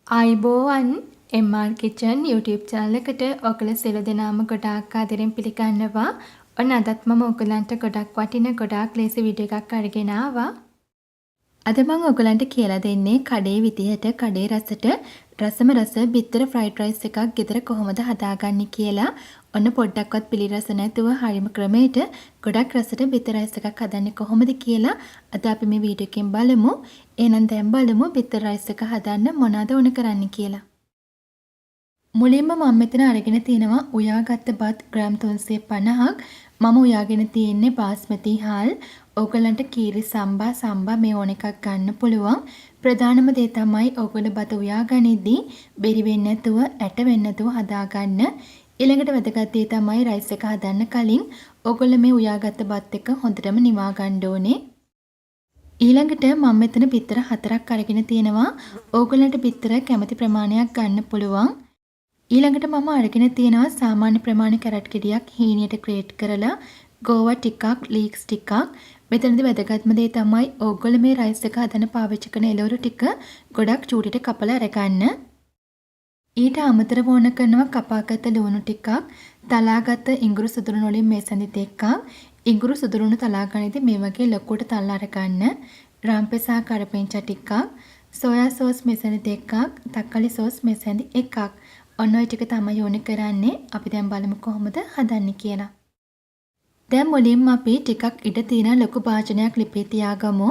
ආයිබෝවන් MR Kitchen YouTube channel එකට ඔයගොල්ලෝ සියලු දෙනාම ගොඩාක් ආදරෙන් පිළිගන්නවා. ඔන්න අදත් මම ඔයගලන්ට ගොඩක් වටින ගොඩාක් ලේසි වීඩියෝ එකක් අරගෙන ආවා. අද මම ඔයගලන්ට කියලා දෙන්නේ කඩේ විදිහට කඩේ රසට රසම රස බිත්තර ෆ්‍රයිඩ් රයිස් එකක් ගෙදර කොහොමද හදාගන්නේ කියලා. ඔන්න පොඩ්ඩක්වත් පිළිරස නැතුව හරිම ක්‍රමයට ගොඩක් රසට බිත්තර රයිස් එකක් හදන්නේ කොහොමද කියලා අද අපි මේ වීඩියෝ එකෙන් බලමු. එහෙනම් දැන් බලමු බිත්තර රයිස් එක හදන්න මොනවද ඕන කරන්නේ කියලා. මුලින්ම මම මෙතන අරගෙන තියෙනවා උයාගත්ත බත් ග්‍රෑම් 350ක්. මම උයාගෙන තියෙන්නේ බාස්මති හාල්. ඕගලන්ට කීරි සම්බා මේ ඕන එකක් ගන්න පුළුවන්. ප්‍රධානම දේ තමයි ඕගොල්ලෝ බත උයාගනිද්දී බෙරි වෙන්නේ නැතුව ඇට වෙන්නේ නැතුව හදාගන්න. ඊළඟට වැදගත් දේ තමයි රයිස් එක හදන්න කලින් ඕගොල්ලෝ මේ උයාගත්ත බත් එක හොඳටම නිවා ගන්න ඕනේ. ඊළඟට මම මෙතන බිත්තර 4ක් අරගෙන තියෙනවා. ඕගොල්ලන්ට බිත්තර කැමති ප්‍රමාණයක් ගන්න පුළුවන්. ඊළඟට මම අරගෙන තියෙනවා සාමාන්‍ය ප්‍රමාණය කැරට් ගෙඩියක් හීනියට ග්‍රේට් කරලා, ගෝවා ටිකක්, ලීක්ස් ටිකක්. මෙතනදී වැදගත්ම දේ තමයි ඕගොල්ලෝ මේ රයිස් එක හදන පාවිච්චි කරන එළවලු ටික ගොඩක් චූටියට කපලා අරගන්න. ඊට අමතරව ඕන කරනවා කපාගත්ත ලුණු ටිකක්, තලාගත්ත ඉඟුරු සුදුරුණු වලින් මේසඳි දෙකක්. ඉඟුරු සුදුරුණු තලා ගනිද්දී මේ වගේ ලොකුවට තල්ලා අරගන්න. රාම්පෙසා කරපිංචා ටිකක්, සෝයා සෝස් මේසඳි දෙකක්, තක්කාලි සෝස් මේසඳි එකක්. ඔන්න ඔය ටික තමයි ඕනේ කරන්නේ. අපි දැන් බලමු කොහොමද හදන්නේ කියලා. දැන් මුලින්ම අපි ටිකක් ඉඩ තියෙන ලොකු භාජනයක් ලිපේ තියාගමු.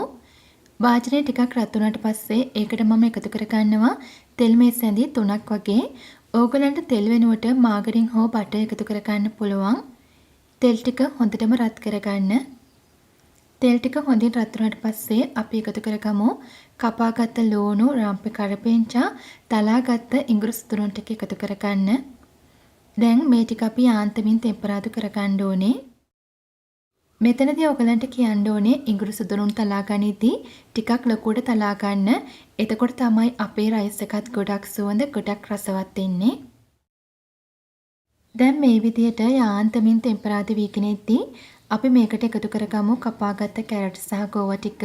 භාජනය ටිකක් රත් වුණාට පස්සේ ඒකට මම එකතු කරගන්නවා තෙල් මේසඳි 3ක් වගේ. ඕගලන්ට තෙල් වෙනුවට මාගරින් හෝ බටර් එකතු කරගන්න පුළුවන්. තෙල් ටික හොඳටම රත් කරගන්න. තෙල් ටික හොඳින් රත් වුණාට පස්සේ අපි එකතු කරගමු කපාගත්ත ලුණු, රාම්පේ කරපිංචා, තලාගත්ත ඉඟුරු සුදුරුණු ටික එකතු කරගන්න. දැන් මේ ටික අපි යාන්තමින් තෙම්පරාදු කරගන්න ඕනේ. මෙතනදී ඔයගලන්ට කියන්න ඕනේ ඉඟුරු සුදුරුණු තලා ගනිද්දී ටිකක් ලොකුවට තලා ගන්න. එතකොට තමයි අපේ රයිස් එකත් ගොඩක් සුවඳ ගොඩක් රසවත් වෙන්නේ. දැන් මේ විදිහට යාන්තමින් තෙම්පරාදු වීගෙන ඉද්දී අපි මේකට එකතු කරගමු කපාගත්ත කැරට් සහ ගෝවා ටික.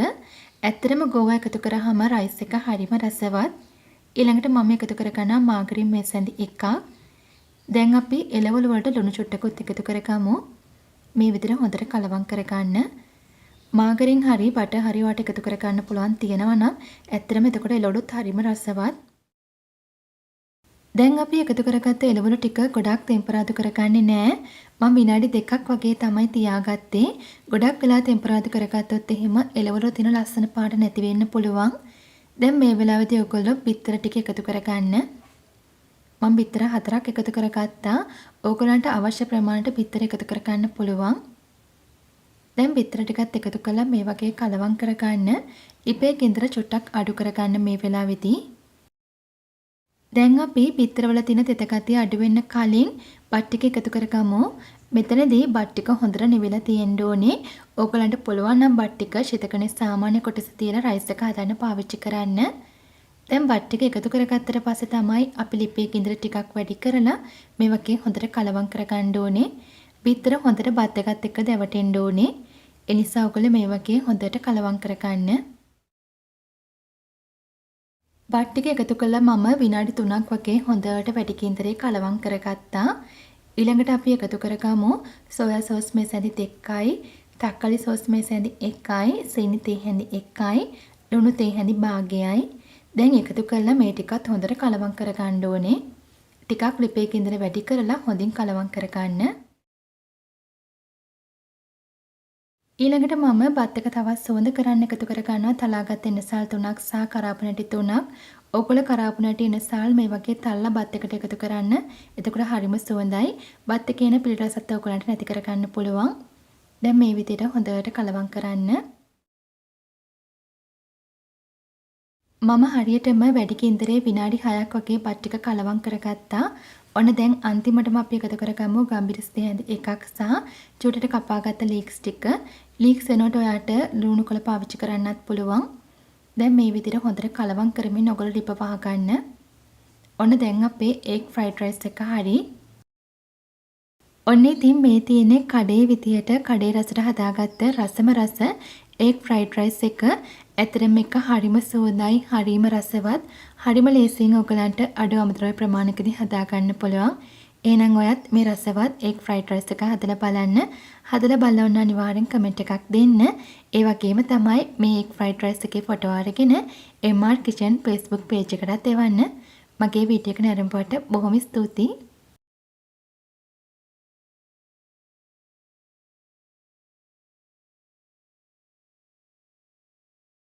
ඇත්තටම ගෝවා එකතු කරාම රයිස් එක හරිම රසවත්. ඊළඟට මම එකතු කරගන්නා මාගරින් මේසඳි එකක්. දැන් අපි එළවලු වලට ලුණු චුට්ටකුත් එකතු කරගමු. මේ විදිහට හොඳට කලවම් කරගන්න. මාගරින් හරි බටර් හරි වට එකතු කරගන්න පුළුවන් තියෙනවා නම් ඇත්තටම එතකොට එළවලුත් හරිම රසවත්. දැන් අපි එකතු කරගත්ත එළවලු ටික ගොඩක් තෙම්පරාදු කරගන්නේ නැහැ. මම විනාඩි 2ක් වගේ තමයි තියාගත්තේ. ගොඩක් වෙලා තෙම්පරාදු කරගත්තොත් එහෙම එළවලු තියෙන ලස්සන පාට නැති වෙන්න පුළුවන්. දැන් මේ වෙලාවේදී ඔයගොල්ලෝ බිත්තර ටික එකතු කරගන්න. මම බිත්තර 4ක් එකතු කරගත්තා. ඕගොල්ලන්ට අවශ්‍ය ප්‍රමාණයට බිත්තර එකතු කරගන්න පුළුවන්. දැන් බිත්තර ටිකත් එකතු කළා මේ වගේ කලවම් කරගන්න. ඉපේ ගින්දර චුට්ටක් අඩු කරගන්න මේ වෙලාවේදී. දැන් අපි බිත්තරවල තියෙන තෙත ගතිය අඩු වෙන්න කලින් බත් ටික එකතු කරගමු. මෙතනදී බත් ටික හොඳට නිවිලා තියෙන්න ඕනේ. ඕගලන්ට පුළුවන් නම් බත් ටික ශිතකනේ සාමාන්‍ය කොටස තියලා රයිස් එක හදන්න පාවිච්චි කරන්න. දැන් බත් ටික එකතු කරගත්තට පස්සේ තමයි අපි ලිපේ ගින්දර ටිකක් වැඩි කරලා මේ වගේ හොඳට කලවම් කරගන්න ඕනේ. බිත්තර හොඳට බත් එකත් එක්ක දැවටෙන්න ඕනේ. ඒ නිසා ඔයගොල්ලෝ මේ වගේ හොඳට කලවම් කරගන්න. බත් ටික එකතු කළා මම විනාඩි 3ක් වගේ හොඳට වැඩි කින්දරේ කලවම් කරගත්තා. ඊළඟට අපි එකතු කරගමු සෝයා සෝස් මේසඳි 2යි, තක්කාලි සෝස් මේසඳි 1යි, සීනි තේ හැඳි 1යි, ලුණු තේ හැඳි භාගයයි. දැන් එකතු කරලා මේ ටිකත් හොඳට කලවම් කරගන්න ඕනේ. ටිකක් ලිපේ කින්දර වැඩි කරලා හොඳින් කලවම් කරගන්න. ඊළඟට මම බත් එක තවත් සුවඳ කරන්න එකතු කරගන්නවා තලාගත් එනසාල් 3ක් සහ කරාපු නැටි 3ක්. ඔයගොල්ලෝ කරාපු නැටි එනසාල් මේ වගේ තල්ලා බත් එකට එකතු කරන්න. එතකොට හරිම සුවඳයි. බත් එකේ එන පිළිරසත් ඔයගොල්ලන්ට නැති කරගන්න පුළුවන්. දැන් මේ විදිහට හොඳට කලවම් කරන්න. මම හරියටම වැඩි කින්දරේ විනාඩි 6ක් වගේ බත් ටික කලවම් කරගත්තා. ඔන්න දැන් අන්තිමටම අපි එකතු කරගමු ගම්බිරිස් දෙහඳ එකක් සහ චූටට කපාගත්ත ලීක්ස් ටික. ලීක්ස් වෙනකොට ඔයාට ලුණු කොළ පාවිච්චි කරන්නත් පුළුවන්. දැන් මේ විදිහට හොඳට කලවම් කරමින් ඔයගොල්ලෝ ලිප වහගන්න. ඔන්න දැන් අපේ එග් ෆ්‍රයිඩ් රයිස් එක හරි. ඔන්න ඉතින් මේ තියෙන්නේ කඩේ විදියට කඩේ රසට හදාගත්ත රසම රස එග් ෆ්‍රයිඩ් රයිස් එක. ඇතරම් එක හරිම සුවඳයි, හරිම රසවත්, හරිම ලේසියෙන් ඔයගලන්ට අඩු අමුද්‍රව්‍ය ප්‍රමාණයකදී හදාගන්න පුළුවන්. එහෙනම් ඔයත් මේ රසවත් එග් ෆ්‍රයිඩ් රයිස් එක හදලා බලන්න. හදලා බලලා ඔන්න අනිවාර්යෙන් කමෙන්ට් එකක් දෙන්න. ඒ වගේම තමයි මේ එග් ෆ්‍රයිඩ් රයිස් එකේ ෆොටෝ අරගෙන MR Kitchen Facebook page එකටත් එවන්න. මගේ වීඩියෝ එක නරඹුවට බොහොම ස්තුතියි.